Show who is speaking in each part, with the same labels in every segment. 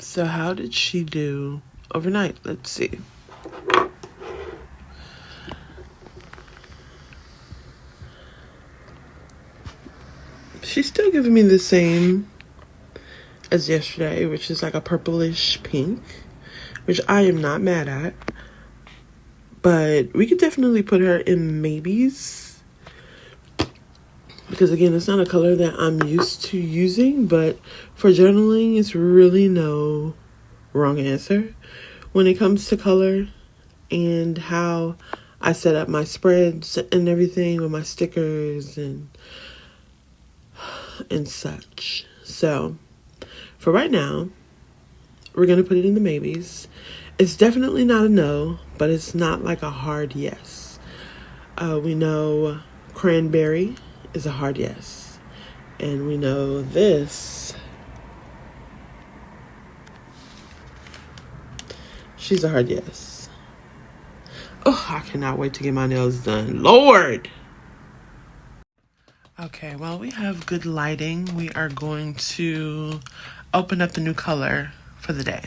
Speaker 1: So how did she do overnight? Let's see. She's still giving me the same as yesterday, which is like a purplish pink, which I am not mad at. But we could definitely put her in maybes, because again, it's not a color that I'm used to using, but for journaling, it's really no wrong answer when it comes to color and how I set up my spreads and everything with my stickers and such. So for right now, we're gonna put it in the maybes. It's definitely not a no, but it's not like a hard yes. We know cranberry is a hard yes, and we know this, she's a hard yes. Oh, I cannot wait to get my nails done, Lord. Okay, well, we have good lighting. We are going to open up the new color for the day.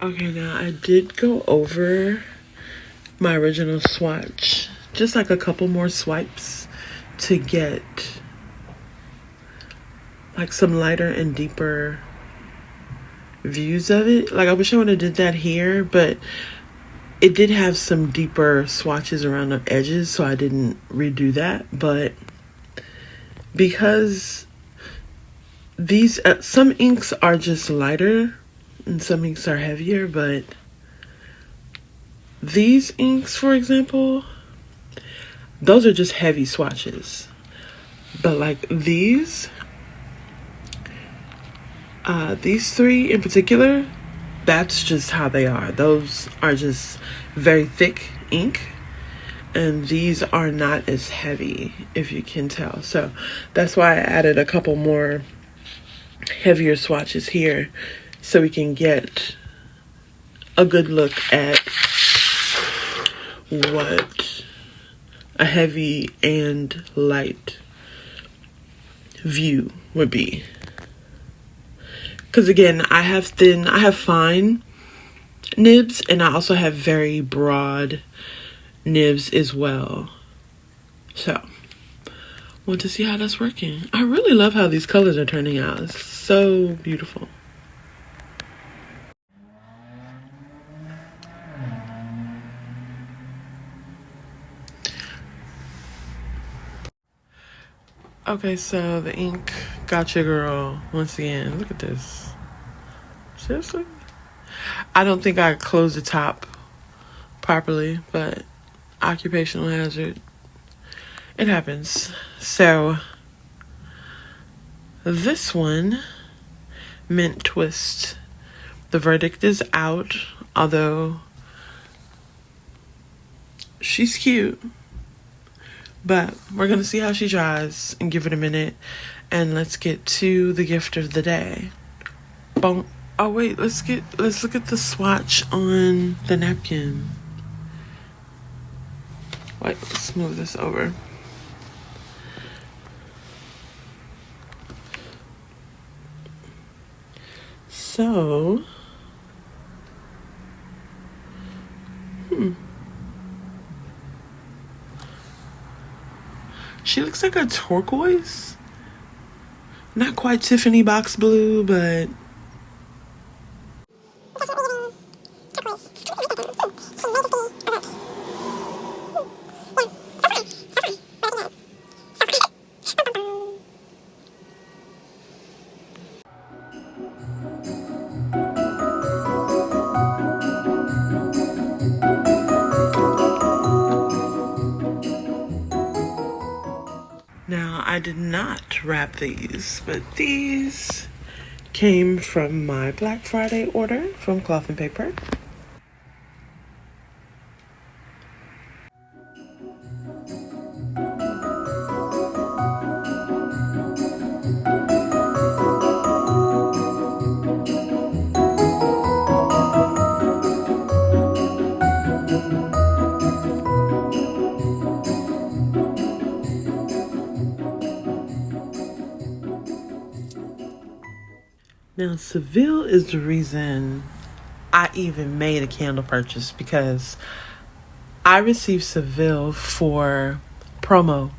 Speaker 1: Okay, now I did go over my original swatch, just like a couple more swipes to get like some lighter and deeper views of it. Like, I wish I would have did that here, but it did have some deeper swatches around the edges, so I didn't redo that. But because these some inks are just lighter and some inks are heavier, but these inks, for example, those are just heavy swatches. But like these three in particular, that's just how they are. Those are just very thick ink, and these are not as heavy, if you can tell. So that's why I added a couple more heavier swatches here, so we can get a good look at what a heavy and light view would be. Because again, I have fine nibs, and I also have very broad nibs as well. So, want to see how that's working. I really love how these colors are turning out. It's so beautiful. Okay, so the ink got your girl once again. Look at this. Seriously? I don't think I closed the top properly, but occupational hazard. It happens. So this one, Mint Twist. The verdict is out, although she's cute. But we're going to see how she dries and give it a minute. And let's get to the gift of the day. Boom. Oh wait, let's look at the swatch on the napkin. Wait, let's move this over. So, she looks like a turquoise. Not quite Tiffany box blue, but now I did not wrap these, but these came from my Black Friday order from Cloth and Paper. Now, Seville is the reason I even made a candle purchase, because I received Seville for promo,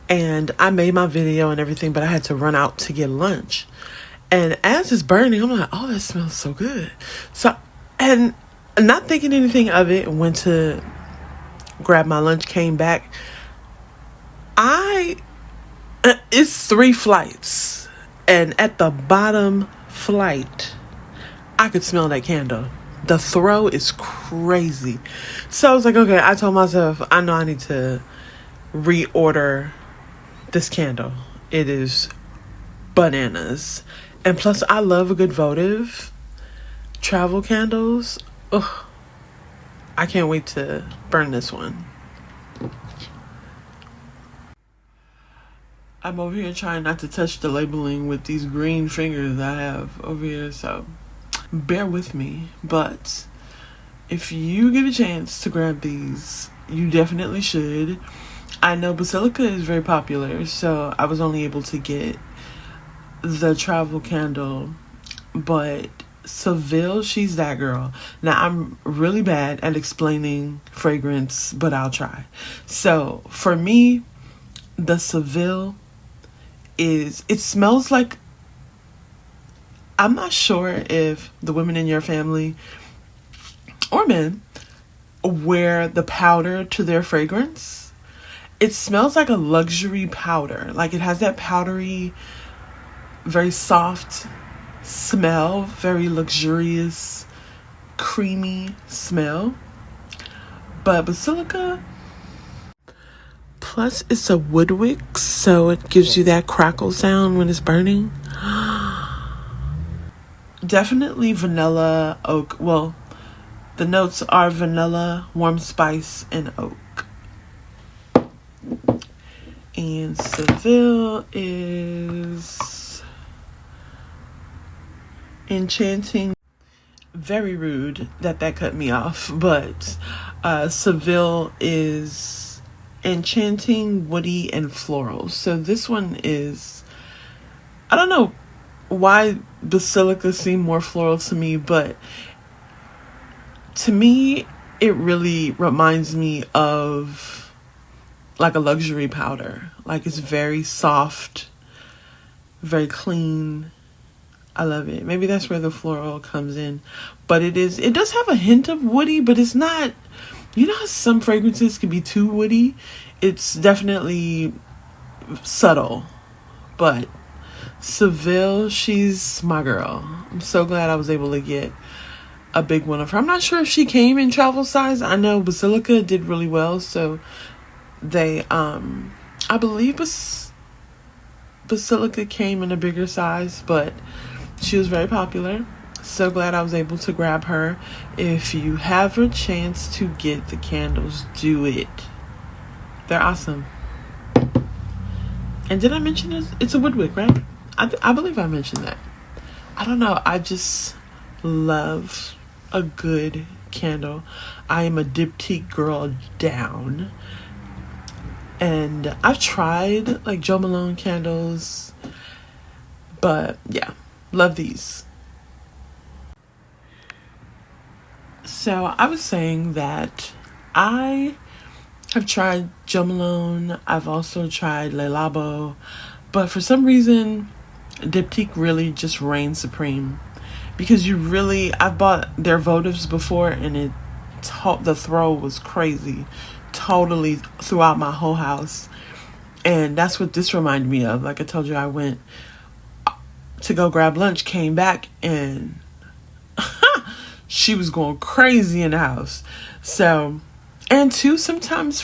Speaker 1: and I made my video and everything, but I had to run out to get lunch. And as it's burning, I'm like, oh, that smells so good. So, and not thinking anything of it, went to grab my lunch, came back. It's 3 flights. And at the bottom flight, I could smell that candle. The throw is crazy. So I was like, okay, I told myself, I know I need to reorder this candle. It is bananas. And plus, I love a good votive. Travel candles. Ugh. I can't wait to burn this one. I'm over here trying not to touch the labeling with these green fingers I have over here, so bear with me. But if you get a chance to grab these, you definitely should. I know Basilica is very popular, so I was only able to get the travel candle, but Seville, she's that girl. Now, I'm really bad at explaining fragrance, but I'll try. So for me, the Seville it smells like, I'm not sure if the women in your family or men wear the powder to their fragrance. It smells like a luxury powder. Like it has that powdery, very soft smell, very luxurious, creamy smell. But Basilica, plus it's a wood wick, so it gives you that crackle sound when it's burning. Definitely vanilla, oak. Well, the notes are vanilla, warm spice, and oak. And Seville is enchanting. Very rude that cut me off, but Seville is enchanting, woody, and floral. So this one is, I don't know why Basilica seemed more floral to me, but to me it really reminds me of like a luxury powder. Like it's very soft, very clean. I love it. Maybe that's where the floral comes in. But it does have a hint of woody, but it's not, you know how some fragrances can be too woody? It's definitely subtle. But Seville, she's my girl. I'm so glad I was able to get a big one of her. I'm not sure if she came in travel size. I know Basilica did really well, so they I believe Basilica came in a bigger size, but she was very popular. So glad I was able to grab her. If you have a chance to get the candles, do it. They're awesome. And did I mention this? It's a wood wick, right? I believe I mentioned that. I don't know. I just love a good candle. I am a diptyque girl down. And I've tried like Jo Malone candles. But yeah, love these. So I was saying that I have tried Jo Malone. I've also tried Le Labo. But for some reason, diptyque really just reigns supreme. Because I've bought their votives before and the throw was crazy. Totally throughout my whole house. And that's what this reminded me of. Like I told you, I went to go grab lunch, came back, and she was going crazy in the house. So, and too, sometimes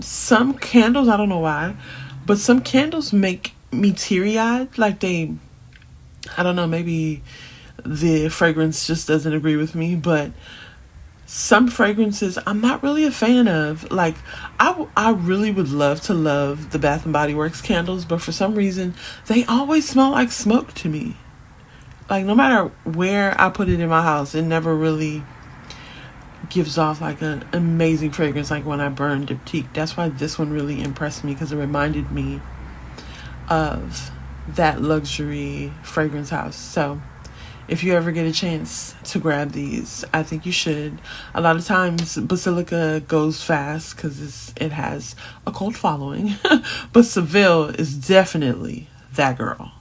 Speaker 1: some candles, I don't know why, but some candles make me teary-eyed. Like I don't know, maybe the fragrance just doesn't agree with me, but some fragrances I'm not really a fan of. Like I really would love the Bath and Body Works candles, but for some reason they always smell like smoke to me. Like no matter where I put it in my house, it never really gives off like an amazing fragrance like when I burn diptyque. That's why this one really impressed me, because it reminded me of that luxury fragrance house. So if you ever get a chance to grab these, I think you should. A lot of times Basilica goes fast because it has a cult following. But Seville is definitely that girl.